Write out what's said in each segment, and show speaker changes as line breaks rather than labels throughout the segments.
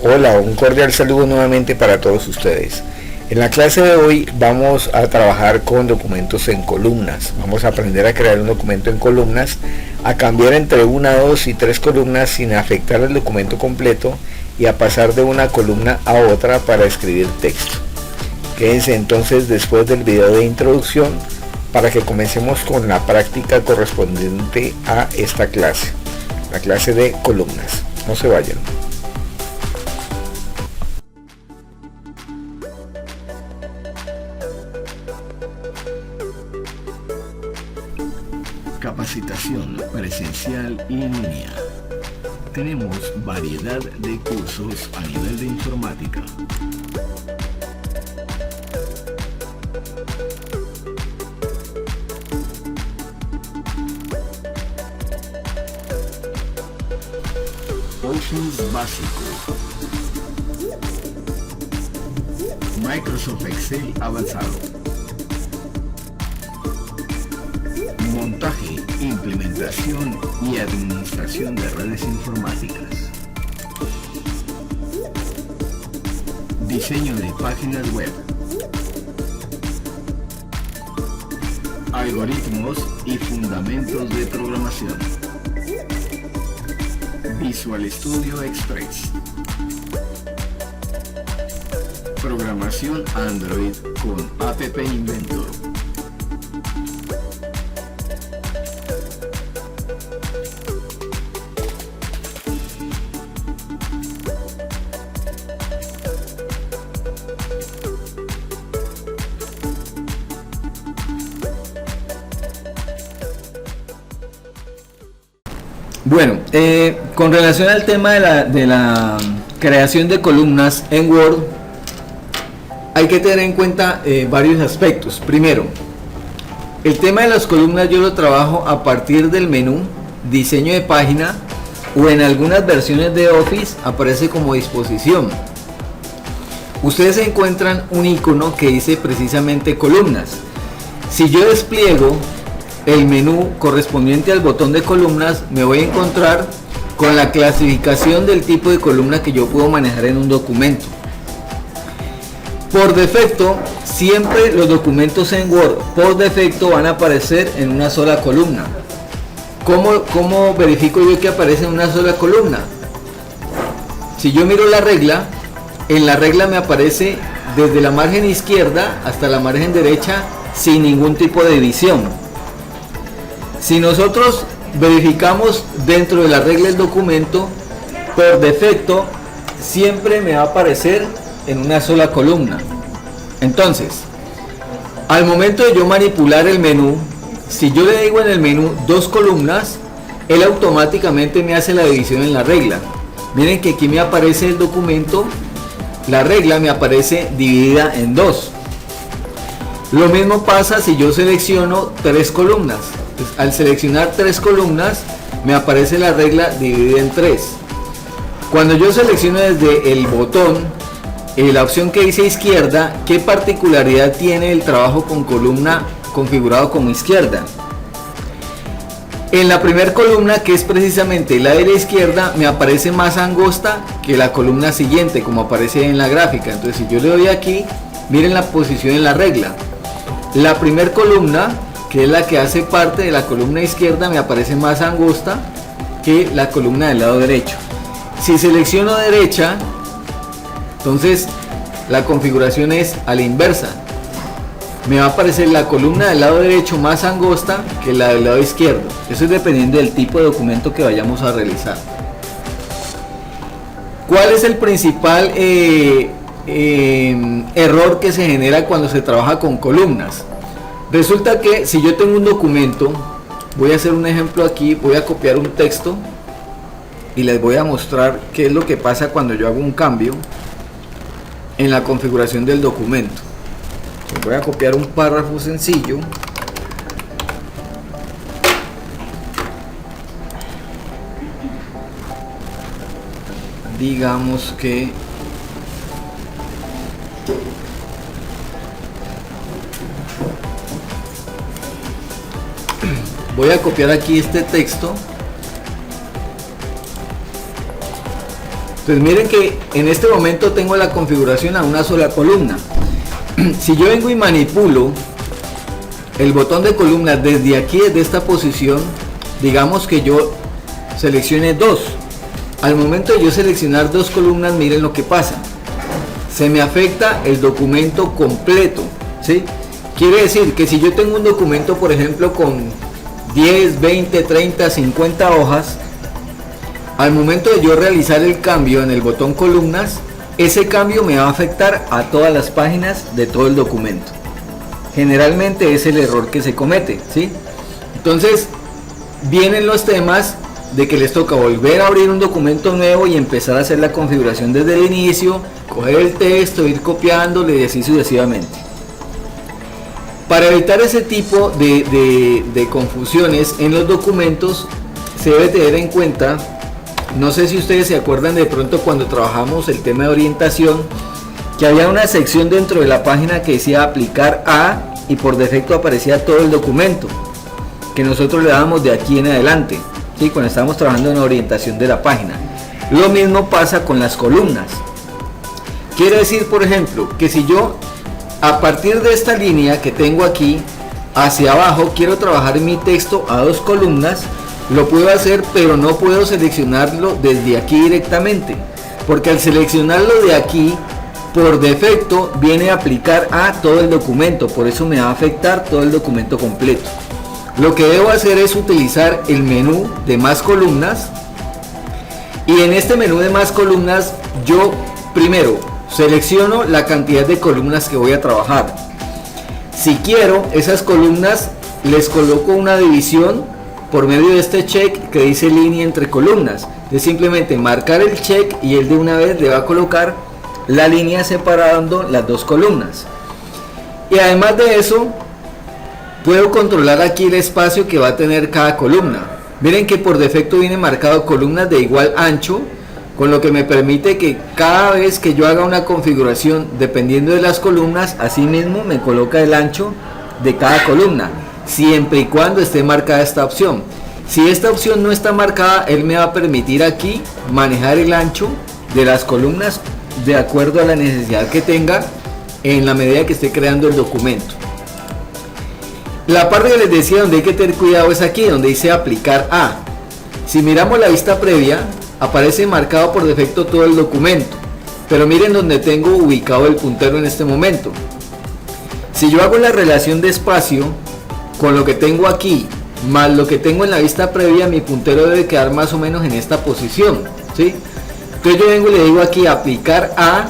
Hola, un cordial saludo nuevamente para todos ustedes. En la clase de hoy vamos a trabajar con documentos en columnas. Vamos a aprender a crear un documento en columnas, a cambiar entre 1, 2 y 3 columnas sin afectar el documento completo y a pasar de una columna a otra para escribir texto. Quédense entonces después del video de introducción para que comencemos con la práctica correspondiente a esta clase, la clase de columnas. No se vayan.
Capacitación presencial y en línea. Tenemos variedad de cursos a nivel de informática. Office básico. Microsoft Excel avanzado. Montaje, implementación y administración de redes informáticas. Diseño de páginas web. Algoritmos y fundamentos de programación. Visual Studio Express. Programación Android con App Inventor.
Bueno, con relación al tema de la creación de columnas en Word, hay que tener en cuenta varios aspectos. Primero, el tema de las columnas yo lo trabajo a partir del menú diseño de página, o en algunas versiones de Office aparece como disposición. Ustedes encuentran un icono que dice precisamente columnas. Si yo despliego el menú correspondiente al botón de columnas, me voy a encontrar con la clasificación del tipo de columna que yo puedo manejar en un documento. Por defecto, siempre los documentos en Word por defecto van a aparecer en una sola columna. ¿Cómo verifico yo que aparece en una sola columna? Si yo miro la regla, en la regla me aparece desde la margen izquierda hasta la margen derecha sin ningún tipo de división. Si nosotros verificamos dentro de la regla del documento, por defecto siempre me va a aparecer en una sola columna. Entonces, al momento de yo manipular el menú, si yo le digo en el menú 2 columnas, él automáticamente me hace la división en la regla. Miren que aquí me aparece el documento, la regla me aparece dividida en 2. Lo mismo pasa si yo selecciono 3 columnas. Pues, al seleccionar 3 columnas me aparece la regla dividida en 3. Cuando yo selecciono desde el botón la opción que dice izquierda, ¿qué particularidad tiene el trabajo con columna configurado como izquierda? En la primera columna, que es precisamente la de la izquierda, me aparece más angosta que la columna siguiente, como aparece en la gráfica. Entonces, si yo le doy aquí, miren la posición en la regla. La primera columna, que es la que hace parte de la columna izquierda, me aparece más angosta que la columna del lado derecho. Si selecciono derecha, entonces la configuración es a la inversa. Me va a aparecer la columna del lado derecho más angosta que la del lado izquierdo. Eso es dependiendo del tipo de documento que vayamos a realizar. ¿Cuál es el principal error que se genera cuando se trabaja con columnas? Resulta que si yo tengo un documento, voy a hacer un ejemplo aquí, voy a copiar un texto y les voy a mostrar qué es lo que pasa cuando yo hago un cambio en la configuración del documento. Voy a copiar un párrafo sencillo. Digamos que voy a copiar aquí este texto. Entonces miren que en este momento tengo la configuración a una sola columna. Si yo vengo y manipulo el botón de columna desde aquí, desde esta posición, digamos que yo seleccione dos. Al momento de yo seleccionar dos columnas, miren lo que pasa. Se me afecta el documento completo, ¿sí? Quiere decir que si yo tengo un documento, por ejemplo, con 10, 20, 30, 50 hojas, al momento de yo realizar el cambio en el botón columnas, ese cambio me va a afectar a todas las páginas de todo el documento. Generalmente es el error que se comete, ¿sí? Entonces vienen los temas de que les toca volver a abrir un documento nuevo y empezar a hacer la configuración desde el inicio, coger el texto, ir copiándole y así sucesivamente. Para evitar ese tipo de confusiones en los documentos, se debe tener en cuenta, no sé si ustedes se acuerdan de pronto cuando trabajamos el tema de orientación, que había una sección dentro de la página que decía aplicar a, y por defecto aparecía todo el documento, que nosotros le dábamos de aquí en adelante, ¿sí? Cuando estamos trabajando en la orientación de la página. Lo mismo pasa con las columnas. Quiere decir, por ejemplo, que si yo a partir de esta línea que tengo aquí hacia abajo quiero trabajar mi texto a dos columnas, lo puedo hacer, pero no puedo seleccionarlo desde aquí directamente, porque al seleccionarlo de aquí, por defecto viene a aplicar a todo el documento, por eso me va a afectar todo el documento completo. Lo que debo hacer es utilizar el menú de más columnas, y en este menú de más columnas yo primero selecciono la cantidad de columnas que voy a trabajar. Si quiero esas columnas, les coloco una división por medio de este check que dice línea entre columnas. Es simplemente marcar el check y él de una vez le va a colocar la línea separando las dos columnas. Y además de eso, puedo controlar aquí el espacio que va a tener cada columna. Miren que por defecto viene marcado columnas de igual ancho, con lo que me permite que cada vez que yo haga una configuración, dependiendo de las columnas, así mismo me coloca el ancho de cada columna, siempre y cuando esté marcada esta opción. Si esta opción no está marcada, él me va a permitir aquí manejar el ancho de las columnas de acuerdo a la necesidad que tenga en la medida que esté creando el documento. La parte que les decía donde hay que tener cuidado es aquí, donde dice aplicar a. Si miramos la vista previa, aparece marcado por defecto todo el documento, pero miren donde tengo ubicado el puntero en este momento. Si yo hago la relación de espacio con lo que tengo aquí más lo que tengo en la vista previa, mi puntero debe quedar más o menos en esta posición, ¿sí? Entonces yo vengo y le digo aquí aplicar a,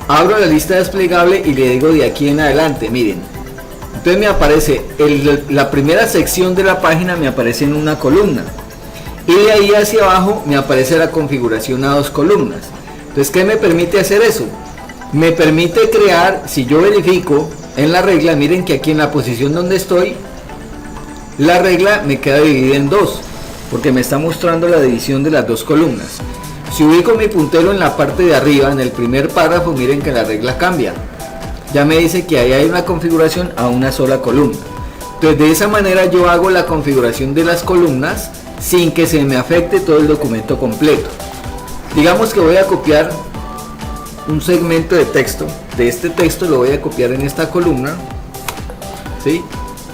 abro la lista desplegable y le digo de aquí en adelante, miren. Entonces me aparece la primera sección de la página, me aparece en una columna. Y de ahí hacia abajo me aparece la configuración a dos columnas. Entonces, ¿qué me permite hacer eso? Me permite crear, si yo verifico en la regla, miren que aquí en la posición donde estoy, la regla me queda dividida en dos, porque me está mostrando la división de las dos columnas. Si ubico mi puntero en la parte de arriba, en el primer párrafo, miren que la regla cambia. Ya me dice que ahí hay una configuración a una sola columna. Entonces, de esa manera yo hago la configuración de las columnas sin que se me afecte todo el documento completo. Digamos que voy a copiar un segmento de texto, de este texto lo voy a copiar en esta columna, ¿sí?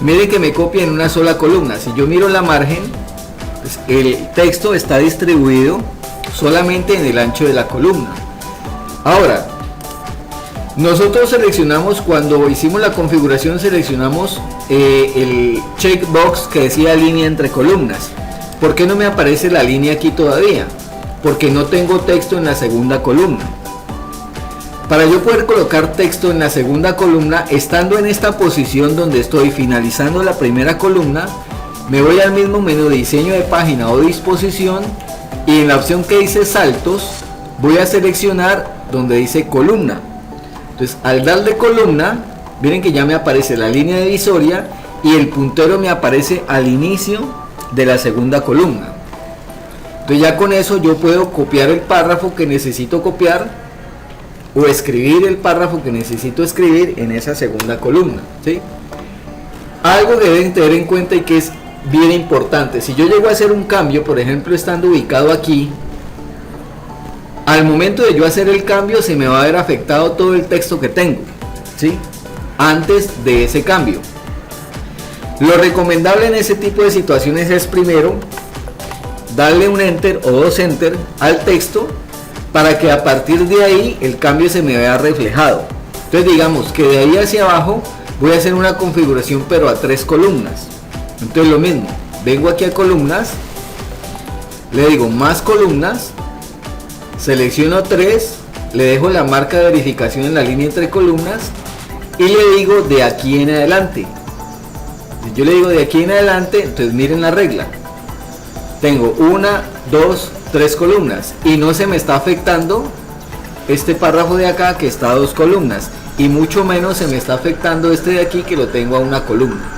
Miren que me copia en una sola columna. Si yo miro la margen, pues el texto está distribuido solamente en el ancho de la columna. Ahora, nosotros seleccionamos, cuando hicimos la configuración, seleccionamos el checkbox que decía línea entre columnas. ¿Por qué no me aparece la línea aquí todavía? Porque no tengo texto en la segunda columna. Para yo poder colocar texto en la segunda columna, estando en esta posición donde estoy finalizando la primera columna, me voy al mismo menú de diseño de página o disposición, y en la opción que dice saltos voy a seleccionar donde dice columna. Entonces, al darle columna, miren que ya me aparece la línea divisoria y el puntero me aparece al inicio de la segunda columna. Entonces ya con eso yo puedo copiar el párrafo que necesito copiar o escribir el párrafo que necesito escribir en esa segunda columna, ¿sí? Algo que deben tener en cuenta y que es bien importante: si yo llego a hacer un cambio, por ejemplo estando ubicado aquí, al momento de yo hacer el cambio se me va a ver afectado todo el texto que tengo, ¿sí? Antes de ese cambio. Lo recomendable en ese tipo de situaciones es primero darle un enter o dos enter al texto para que a partir de ahí el cambio se me vea reflejado. Entonces digamos que de ahí hacia abajo voy a hacer una configuración pero a 3 columnas. Entonces lo mismo, vengo aquí a columnas, le digo más columnas, selecciono 3, le dejo la marca de verificación en la línea entre columnas y le digo de aquí en adelante. Si yo le digo de aquí en adelante, entonces miren la regla. Tengo 1, 2, 3 columnas y no se me está afectando este párrafo de acá que está a 2 columnas y mucho menos se me está afectando este de aquí que lo tengo a 1 columna.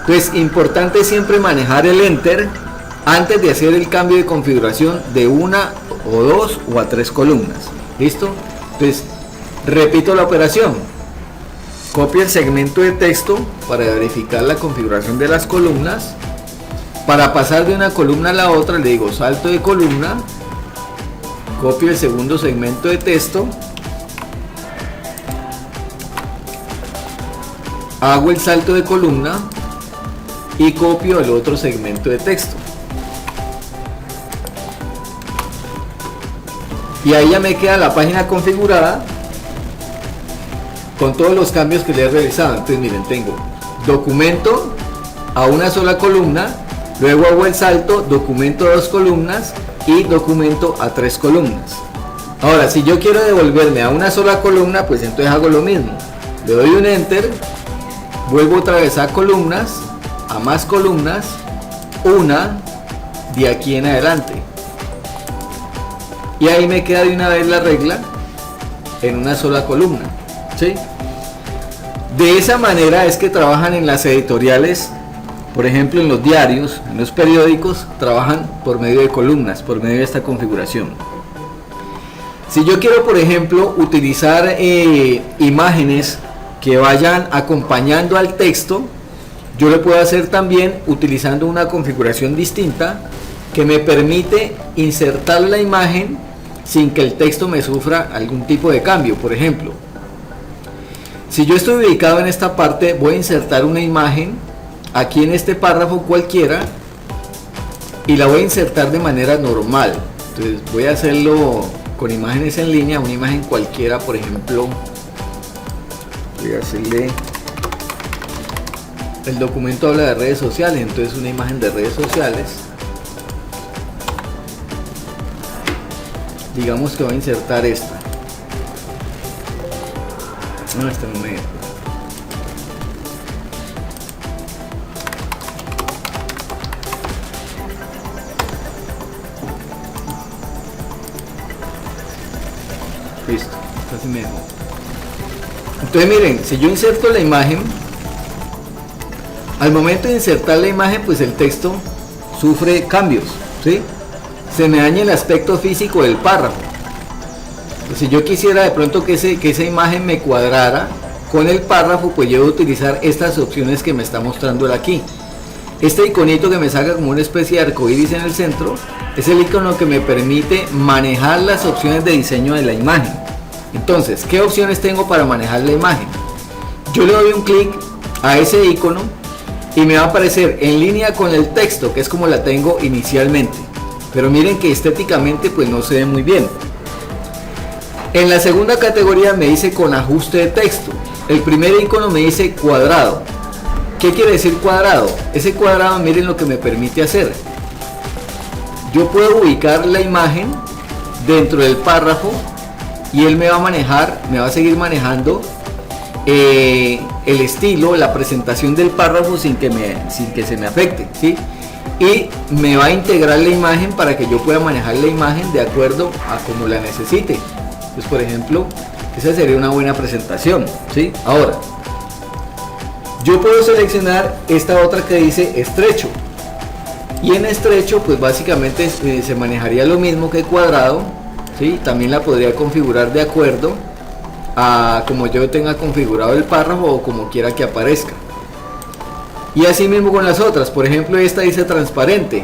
Entonces importante siempre manejar el enter antes de hacer el cambio de configuración de 1 o 2 o a 3 columnas. ¿Listo? Entonces repito la operación. Copio el segmento de texto para verificar la configuración de las columnas. Para pasar de una columna a la otra le digo salto de columna, copio el segundo segmento de texto, hago el salto de columna y copio el otro segmento de texto. Y ahí ya me queda la página configurada con todos los cambios que le he realizado. Entonces miren, tengo documento a una sola columna, luego hago el salto, documento a 2 columnas y documento a 3 columnas. Ahora si yo quiero devolverme a una sola columna, pues entonces hago lo mismo, le doy un enter, vuelvo otra vez a columnas, a más columnas, una de aquí en adelante y ahí me queda de una vez la regla en una sola columna, ¿sí? De esa manera es que trabajan en las editoriales. Por ejemplo, en los diarios, en los periódicos, trabajan por medio de columnas, por medio de esta configuración. Si yo quiero, por ejemplo, utilizar imágenes que vayan acompañando al texto, yo lo puedo hacer también utilizando una configuración distinta que me permite insertar la imagen sin que el texto me sufra algún tipo de cambio. Por ejemplo, si yo estoy ubicado en esta parte, voy a insertar una imagen aquí en este párrafo cualquiera y la voy a insertar de manera normal. Entonces voy a hacerlo con imágenes en línea, una imagen cualquiera. Por ejemplo, voy a hacerle, el documento habla de redes sociales, entonces una imagen de redes sociales. Digamos que voy a insertar esta. No, esta no me deja. Listo, casi me dejó. Entonces miren, si yo inserto la imagen, al momento de insertar la imagen, pues el texto sufre cambios, ¿sí? Se me daña el aspecto físico del párrafo. Pues si yo quisiera de pronto que esa imagen me cuadrara con el párrafo, pues yo voy a utilizar estas opciones que me está mostrando aquí. Este iconito que me saca como una especie de arcoíris en el centro es el icono que me permite manejar las opciones de diseño de la imagen. Entonces, ¿qué opciones tengo para manejar la imagen? Yo le doy un clic a ese icono y me va a aparecer en línea con el texto, que es como la tengo inicialmente. Pero miren que estéticamente pues no se ve muy bien. En la segunda categoría me dice con ajuste de texto. El primer icono me dice cuadrado. ¿Qué quiere decir cuadrado? Ese cuadrado, miren lo que me permite hacer. Yo puedo ubicar la imagen dentro del párrafo y él me va a manejar, me va a seguir manejando el estilo, la presentación del párrafo sin que se me afecte, ¿sí? Y me va a integrar la imagen para que yo pueda manejar la imagen de acuerdo a como la necesite. Pues por ejemplo, esa sería una buena presentación, ¿sí? Ahora, yo puedo seleccionar esta otra que dice estrecho. Y en estrecho, pues básicamente se manejaría lo mismo que cuadrado, ¿sí? También la podría configurar de acuerdo a como yo tenga configurado el párrafo o como quiera que aparezca. Y así mismo con las otras. Por ejemplo, esta dice transparente.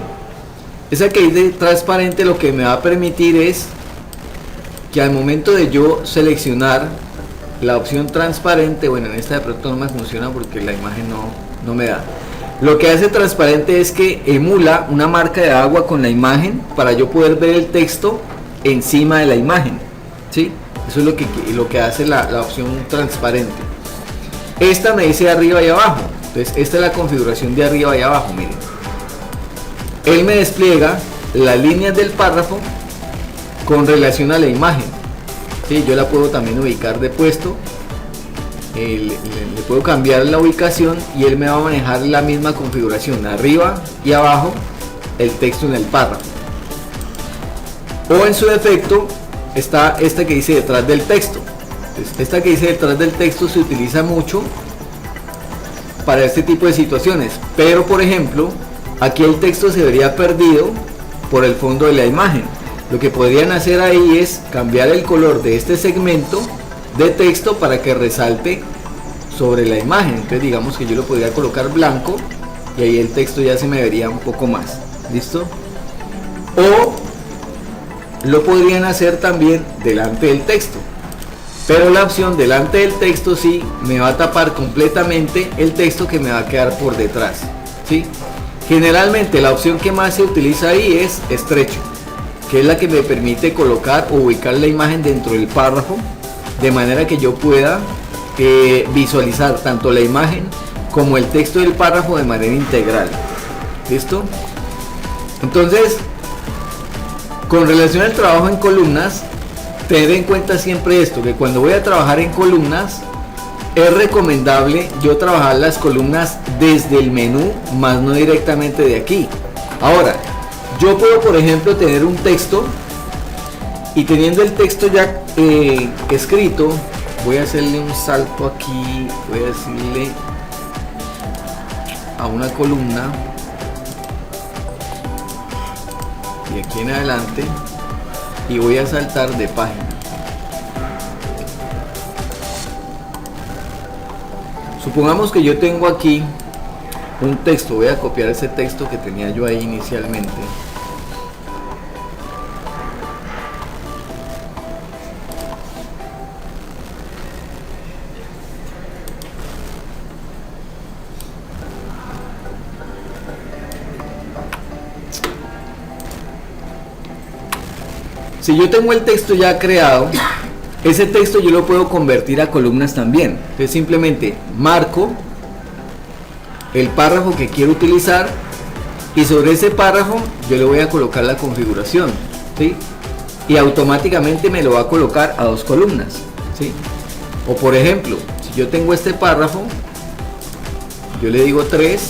Esa que dice transparente lo que me va a permitir es que al momento de yo seleccionar la opción transparente, bueno, en esta de pronto no me funciona porque la imagen no me da. Lo que hace transparente es que emula una marca de agua con la imagen para yo poder ver el texto encima de la imagen, ¿sí? Eso es lo que hace la opción transparente. Esta me dice arriba y abajo. Entonces esta es la configuración de arriba y abajo, miren. Él me despliega las líneas del párrafo con relación a la imagen, ¿sí? Yo la puedo también ubicar de puesto, le puedo cambiar la ubicación y él me va a manejar la misma configuración, arriba y abajo el texto en el párrafo. O en su defecto está esta que dice detrás del texto. Entonces, esta que dice detrás del texto se utiliza mucho para este tipo de situaciones, pero por ejemplo aquí el texto se vería perdido por el fondo de la imagen. Lo que podrían hacer ahí es cambiar el color de este segmento de texto para que resalte sobre la imagen. Entonces digamos que yo lo podría colocar blanco y ahí el texto ya se me vería un poco más. ¿Listo? O lo podrían hacer también delante del texto, pero la opción delante del texto sí me va a tapar completamente el texto que me va a quedar por detrás, ¿sí? Generalmente la opción que más se utiliza ahí es estrecho, que es la que me permite colocar o ubicar la imagen dentro del párrafo de manera que yo pueda visualizar tanto la imagen como el texto del párrafo de manera integral. ¿Listo? Entonces, con relación al trabajo en columnas, tener en cuenta siempre esto, que cuando voy a trabajar en columnas es recomendable yo trabajar las columnas desde el menú, más no directamente de aquí. Ahora, yo puedo por ejemplo tener un texto y teniendo el texto ya escrito, voy a hacerle un salto aquí, voy a decirle a una columna y aquí en adelante y voy a saltar de página. Supongamos que yo tengo aquí un texto, voy a copiar ese texto que tenía yo ahí inicialmente. Si yo tengo el texto ya creado, ese texto yo lo puedo convertir a columnas también. Entonces simplemente marco el párrafo que quiero utilizar y sobre ese párrafo yo le voy a colocar la configuración, ¿sí? Y automáticamente me lo va a colocar a dos columnas, ¿sí? O por ejemplo, si yo tengo este párrafo, yo le digo 3,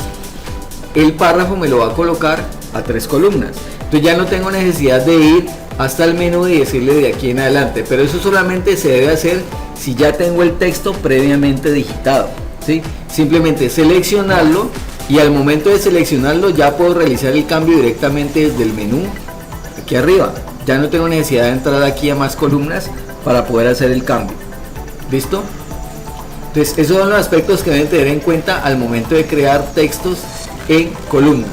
el párrafo me lo va a colocar a 3 columnas. Entonces ya no tengo necesidad de ir hasta el menú y decirle de aquí en adelante, pero eso solamente se debe hacer si ya tengo el texto previamente digitado, ¿sí? Simplemente seleccionarlo y al momento de seleccionarlo ya puedo realizar el cambio directamente desde el menú aquí arriba. Ya no tengo necesidad de entrar aquí a más columnas para poder hacer el cambio. ¿Listo? Entonces esos son los aspectos que deben tener en cuenta al momento de crear textos en columnas.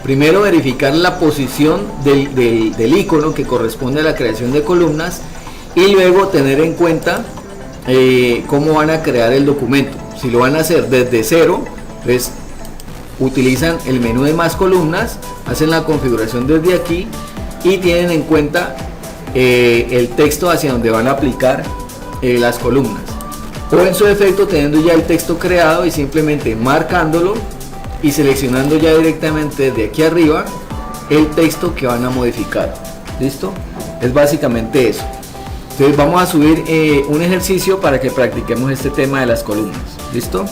Primero, verificar la posición del icono que corresponde a la creación de columnas y luego tener en cuenta cómo van a crear el documento. Si lo van a hacer desde cero, pues utilizan el menú de más columnas, hacen la configuración desde aquí y tienen en cuenta el texto hacia donde van a aplicar las columnas. O en su defecto teniendo ya el texto creado y simplemente marcándolo y seleccionando ya directamente desde aquí arriba el texto que van a modificar. ¿Listo? Es básicamente eso. Entonces vamos a subir un ejercicio para que practiquemos este tema de las columnas. ¿Listo?